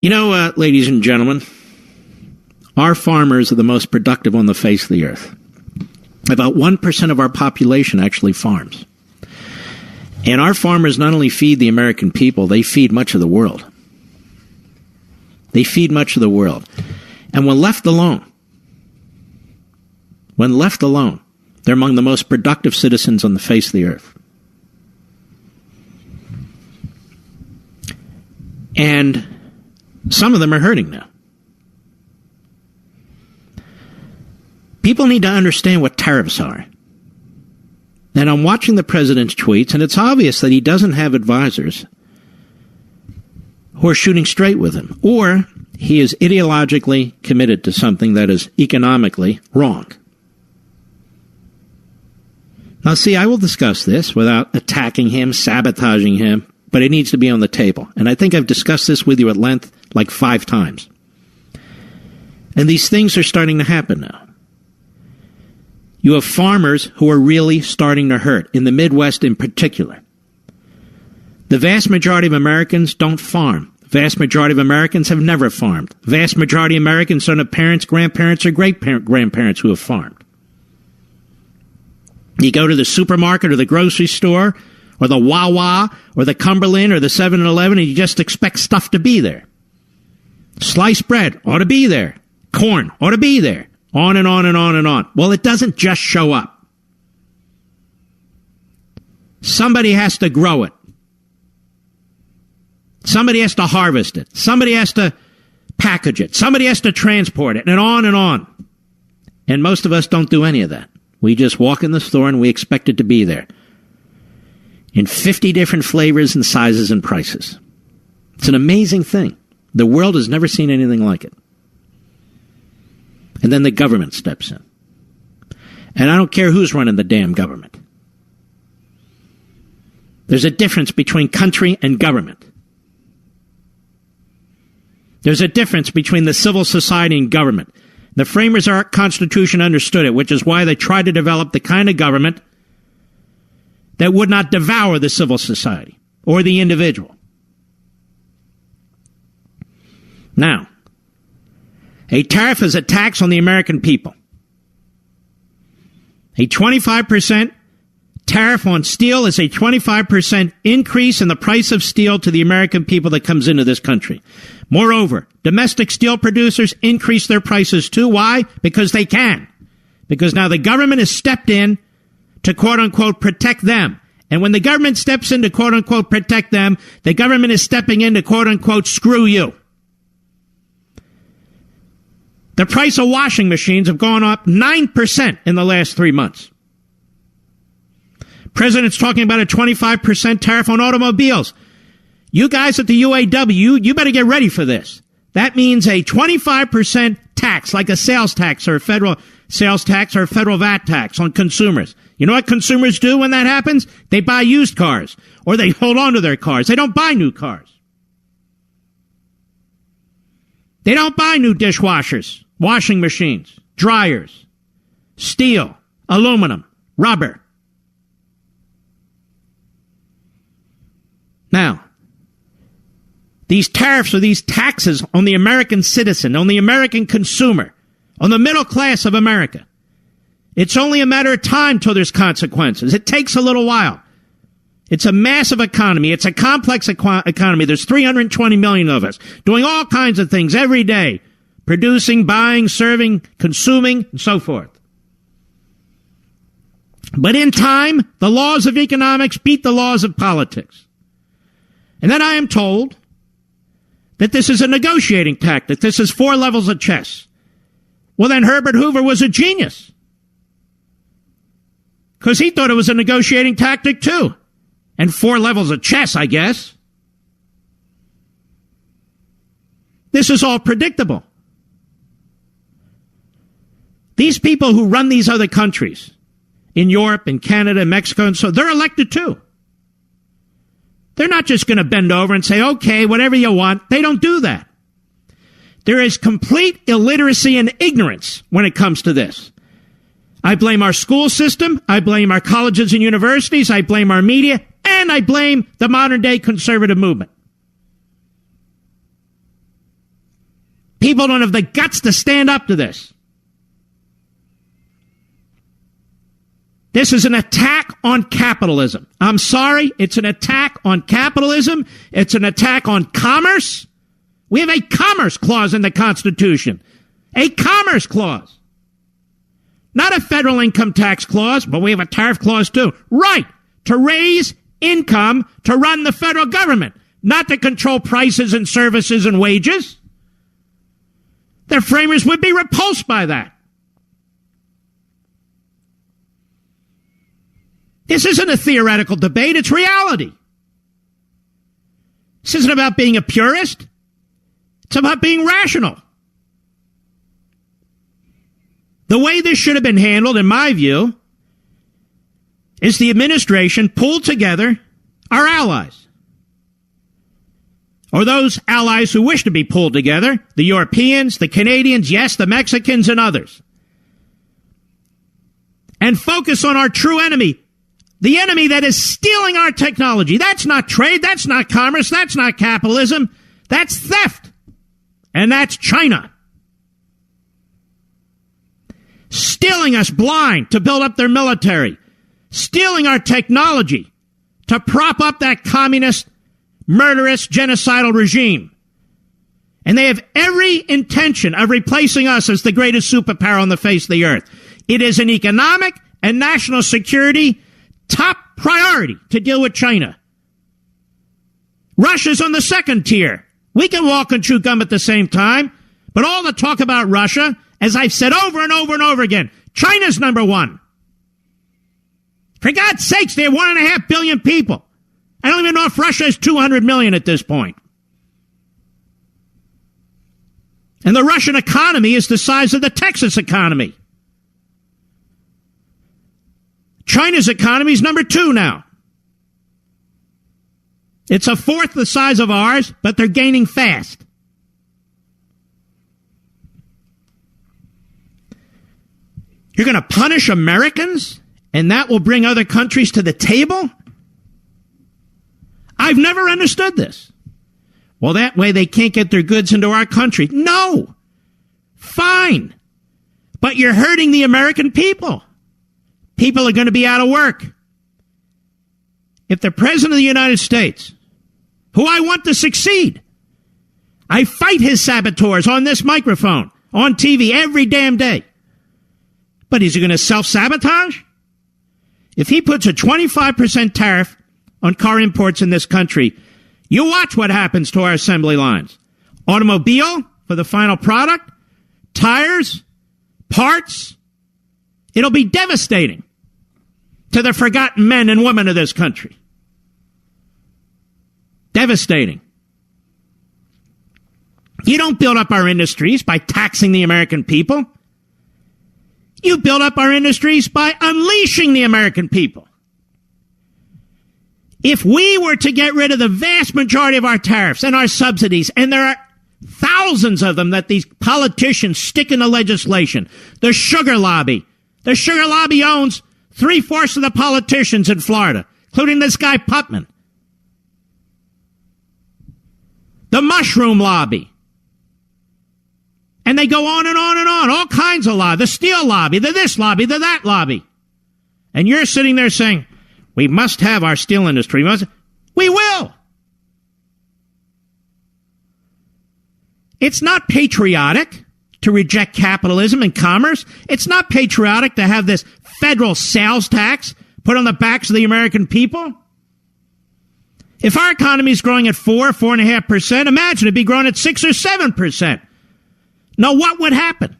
Ladies and gentlemen, our farmers are the most productive on the face of the earth. About 1% of our population actually farms. And our farmers not only feed the American people, they feed much of the world. They feed much of the world. And when left alone, they're among the most productive citizens on the face of the earth. And some of them are hurting now. People need to understand what tariffs are. And I'm watching the president's tweets, and it's obvious that he doesn't have advisors who are shooting straight with him, or he is ideologically committed to something that is economically wrong. Now, see, I will discuss this without attacking him, sabotaging him, but it needs to be on the table. And I think I've discussed this with you at length like 5 times. And these things are starting to happen now. You have farmers who are really starting to hurt, in the Midwest in particular. The vast majority of Americans don't farm. The vast majority of Americans have never farmed. The vast majority of Americans don't have parents, grandparents, or great-grandparents who have farmed. You go to the supermarket or the grocery store or the Wawa or the Cumberland or the 7-Eleven and you just expect stuff to be there. Sliced bread ought to be there. Corn ought to be there. On and on and on and on. Well, it doesn't just show up. Somebody has to grow it. Somebody has to harvest it. Somebody has to package it. Somebody has to transport it, and on and on. And most of us don't do any of that. We just walk in the store and we expect it to be there. In 50 different flavors and sizes and prices. It's an amazing thing. The world has never seen anything like it. And then the government steps in. And I don't care who's running the damn government. There's a difference between country and government. There's a difference between the civil society and government. The framers of our Constitution understood it, which is why they tried to develop the kind of government that would not devour the civil society or the individual. Now, a tariff is a tax on the American people. A 25% tariff on steel is a 25% increase in the price of steel to the American people that comes into this country. Moreover, domestic steel producers increase their prices too. Why? Because they can. Because now the government has stepped in to quote-unquote protect them. And when the government steps in to quote-unquote protect them, the government is stepping in to quote-unquote screw you. The price of washing machines have gone up 9% in the last 3 months. President's talking about a 25% tariff on automobiles. You guys at the UAW, you better get ready for this. That means a 25% tax, like a sales tax or a federal sales tax or a federal VAT tax on consumers. You know what consumers do when that happens? They buy used cars or they hold on to their cars. They don't buy new cars. They don't buy new dishwashers, washing machines, dryers, steel, aluminum, rubber. Now, these tariffs or these taxes on the American citizen, on the American consumer, on the middle class of America, it's only a matter of time till there's consequences. It takes a little while. It's a massive economy. It's a complex economy. There's 320 million of us doing all kinds of things every day, producing, buying, serving, consuming, and so forth. But in time, the laws of economics beat the laws of politics. And then I am told that this is a negotiating tactic. This is 4 levels of chess. Well, then Herbert Hoover was a genius. Because he thought it was a negotiating tactic, too. And 4 levels of chess, I guess. This is all predictable. These people who run these other countries, in Europe, in Canada, Mexico, and so, they're elected, too. They're not just going to bend over and say, okay, whatever you want. They don't do that. There is complete illiteracy and ignorance when it comes to this. I blame our school system. I blame our colleges and universities. I blame our media. And I blame the modern-day conservative movement. People don't have the guts to stand up to this. This is an attack on capitalism. I'm sorry, it's an attack on capitalism. It's an attack on commerce. We have a commerce clause in the Constitution. A commerce clause. Not a federal income tax clause, but we have a tariff clause too. Right, to raise income to run the federal government, not to control prices and services and wages. Their framers would be repulsed by that. This isn't a theoretical debate, it's reality. This isn't about being a purist. It's about being rational. The way this should have been handled, in my view, is the administration pulled together our allies. Or those allies who wish to be pulled together, the Europeans, the Canadians, yes, the Mexicans, and others. And focus on our true enemy. The enemy that is stealing our technology. That's not trade. That's not commerce. That's not capitalism. That's theft. And that's China. Stealing us blind to build up their military. Stealing our technology to prop up that communist, murderous, genocidal regime. And they have every intention of replacing us as the greatest superpower on the face of the earth. It is an economic and national security top priority to deal with China. Russia's on the second tier. We can walk and chew gum at the same time, but all the talk about Russia, as I've said over and over and over again, China's number one. For God's sakes, they have 1.5 billion people. I don't even know if Russia has 200 million at this point. And the Russian economy is the size of the Texas economy. China's economy is number 2 now. It's a fourth the size of ours, but they're gaining fast. You're going to punish Americans, and that will bring other countries to the table? I've never understood this. Well, that way they can't get their goods into our country. No. Fine. But you're hurting the American people. People are going to be out of work. If the President of the United States, who I want to succeed, I fight his saboteurs on this microphone, on TV, every damn day. But is he going to self-sabotage? If he puts a 25% tariff on car imports in this country, you watch what happens to our assembly lines. Automobile for the final product, tires, parts. It'll be devastating to the forgotten men and women of this country. Devastating. You don't build up our industries by taxing the American people. You build up our industries by unleashing the American people. If we were to get rid of the vast majority of our tariffs and our subsidies, and there are thousands of them that these politicians stick in the legislation, the sugar lobby owns 3/4 of the politicians in Florida, including this guy Putman. The mushroom lobby. And they go on and on and on, all kinds of lobby. The steel lobby, the this lobby, the that lobby. And you're sitting there saying, we must have our steel industry. We will. It's not patriotic to reject capitalism and commerce. It's not patriotic to have this federal sales tax put on the backs of the American people. If our economy is growing at 4.5%, imagine it'd be growing at 6 or 7%. Now, what would happen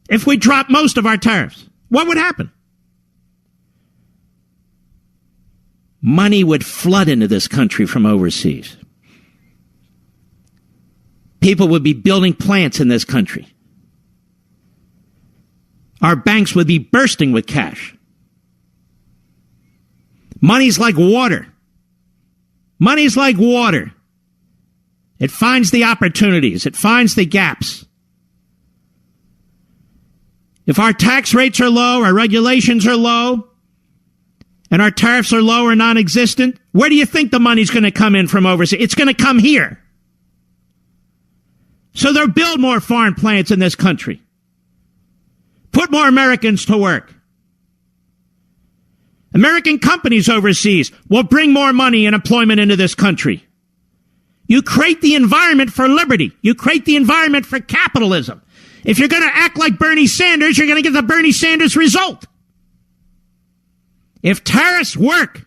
if we dropped most of our tariffs? What would happen? Money would flood into this country from overseas. People would be building plants in this country. Our banks would be bursting with cash. Money's like water. Money's like water. It finds the opportunities. It finds the gaps. If our tax rates are low, our regulations are low, and our tariffs are low or non-existent, where do you think the money's going to come in from overseas? It's going to come here. So they'll build more foreign plants in this country. Put more Americans to work. American companies overseas will bring more money and employment into this country. You create the environment for liberty. You create the environment for capitalism. If you're going to act like Bernie Sanders, you're going to get the Bernie Sanders result. If tariffs work,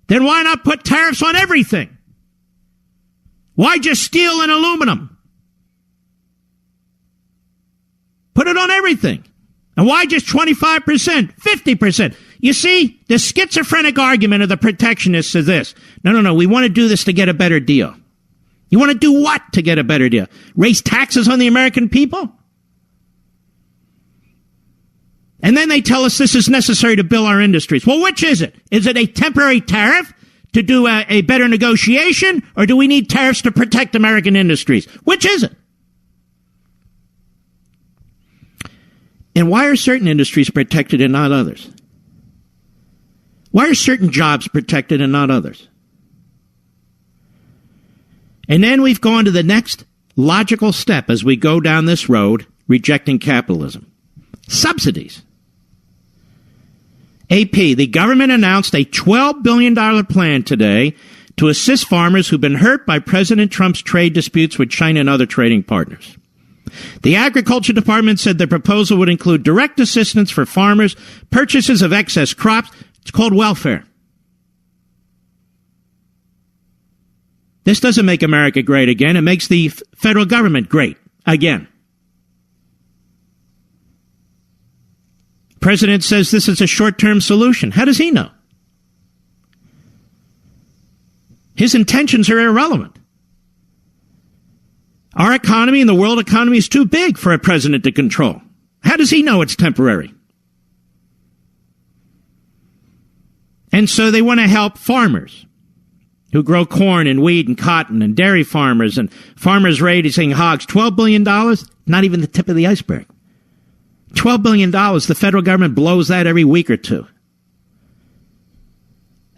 then why not put tariffs on everything? Why just steel and aluminum? Put it on everything. And why just 25%, 50%? You see, the schizophrenic argument of the protectionists is this. No, we want to do this to get a better deal. You want to do what to get a better deal? Raise taxes on the American people? And then they tell us this is necessary to build our industries. Well, which is it? Is it a temporary tariff to do a better negotiation, or do we need tariffs to protect American industries? Which is it? And why are certain industries protected and not others? Why are certain jobs protected and not others? And then we've gone to the next logical step as we go down this road, rejecting capitalism. Subsidies. AP, the government announced a $12 billion plan today to assist farmers who've been hurt by President Trump's trade disputes with China and other trading partners. The Agriculture Department said the proposal would include direct assistance for farmers, purchases of excess crops. It's called welfare. This doesn't make America great again. It makes the federal government great again. President says this is a short-term solution. How does he know? His intentions are irrelevant. Our economy and the world economy is too big for a president to control. How does he know it's temporary? And so they want to help farmers who grow corn and wheat and cotton, and dairy farmers and farmers raising hogs. $12 billion, not even the tip of the iceberg. $12 billion, the federal government blows that every week or two.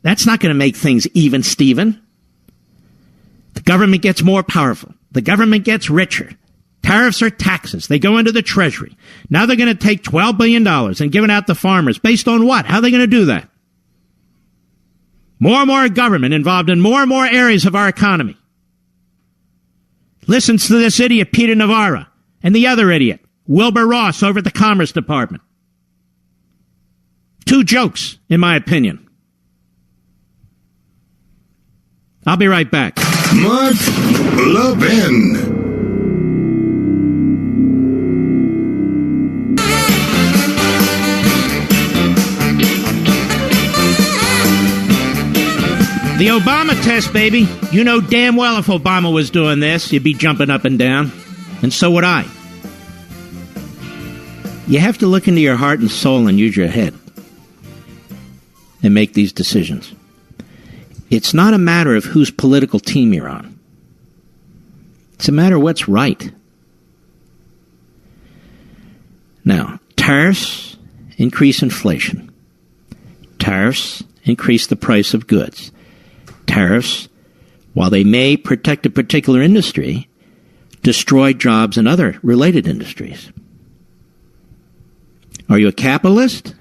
That's not going to make things even, Stephen. The government gets more powerful. The government gets richer. Tariffs are taxes. They go into the Treasury. Now they're going to take $12 billion and give it out to farmers. Based on what? How are they going to do that? More and more government involved in more and more areas of our economy. Listens to this idiot, Peter Navarro, and the other idiot, Wilbur Ross, over at the Commerce Department. Two jokes, in my opinion. I'll be right back. Mark Levin. The Obama test, baby. You know damn well if Obama was doing this, you'd be jumping up and down. And so would I. You have to look into your heart and soul and use your head and make these decisions. It's not a matter of whose political team you're on. It's a matter of what's right. Now, tariffs increase inflation. Tariffs increase the price of goods. Tariffs, while they may protect a particular industry, destroy jobs in other related industries. Are you a capitalist?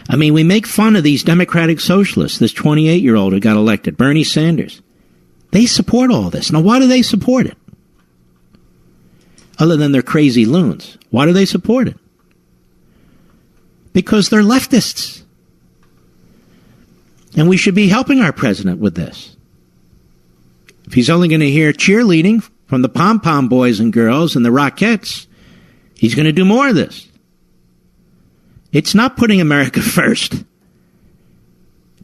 I mean, we make fun of these democratic socialists, this 28-year-old who got elected, Bernie Sanders. They support all this. Now, why do they support it? Other than they're crazy loons. Why do they support it? Because they're leftists. And we should be helping our president with this. If he's only going to hear cheerleading from the pom-pom boys and girls and the Rockettes, he's going to do more of this. It's not putting America first.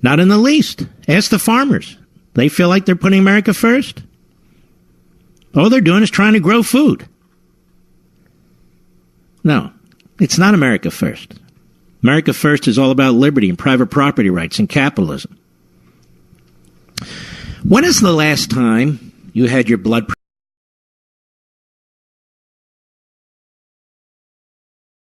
Not in the least. Ask the farmers. They feel like they're putting America first. All they're doing is trying to grow food. No, it's not America first. America first is all about liberty and private property rights and capitalism. When is the last time you had your blood